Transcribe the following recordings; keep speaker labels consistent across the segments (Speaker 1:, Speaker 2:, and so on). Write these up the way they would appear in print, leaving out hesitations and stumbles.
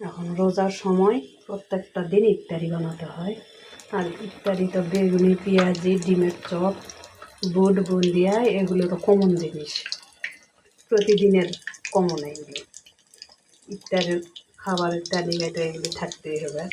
Speaker 1: এখন রোজার সময় প্রত্যেকটা দিন ইফতারি বানাতে হয়। আর ইফতারি তো বেগুনি, পেঁয়াজি, ডিমের চপ, বুট, বুন্দিয়া এগুলো তো কমন জিনিস, প্রতিদিনের কমন এগুলো। ইফতারের খাবারের তালিকায় তো এগুলো থাকতেই হবে।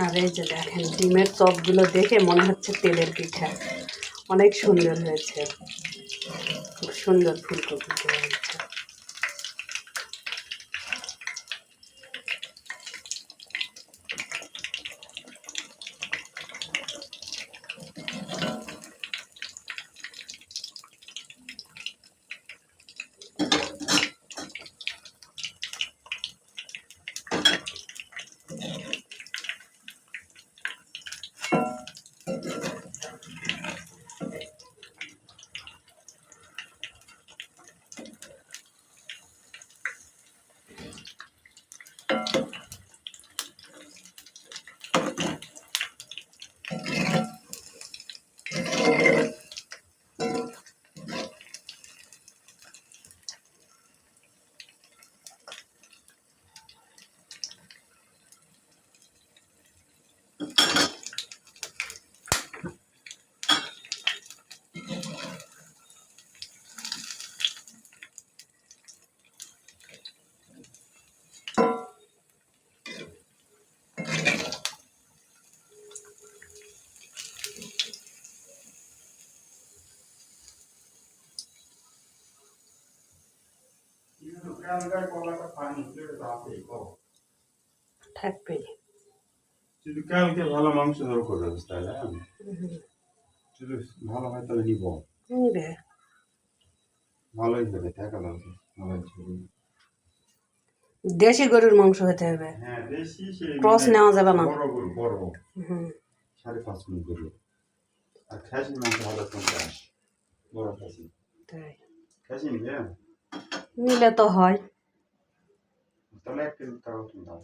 Speaker 1: আর এই যে দেখেন, ডিমের চপগুলো দেখে মনে হচ্ছে তেলের পিঠা। অনেক সুন্দর হয়েছে, খুব সুন্দর ফুলকপি হয়েছে। থাকবে
Speaker 2: যদি কালকে ভালো মাংস ধরো করে তাহলে যদি ভালো হয় তাহলে নিব,
Speaker 1: নিবে।
Speaker 2: ভালোই হবে, টাকা লাগবে
Speaker 1: দেশি গরুর মাংস হতে হবে।
Speaker 2: হ্যাঁ দেশি, সেই
Speaker 1: ক্রস নেওয়া যাবে না।
Speaker 2: বড় গরু, বড় 5.5 মণ গরু। আর খাসির মাংস হলো 50, বড় খাসি।
Speaker 1: তাই
Speaker 2: খাসি নিবে,
Speaker 1: নিলে তো হয়।
Speaker 2: তাহলে 1 কেজি টাকা তুমি দাও।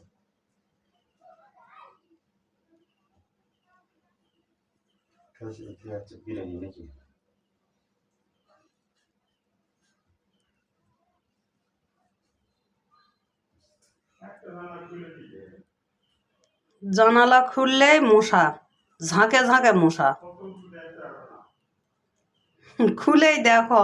Speaker 2: খাসি কি আছে বিরিয়ানি নাকি?
Speaker 1: জানালা খুললেই মশা, ঝাঁকে ঝাঁকে মশা। খুলেই দেখো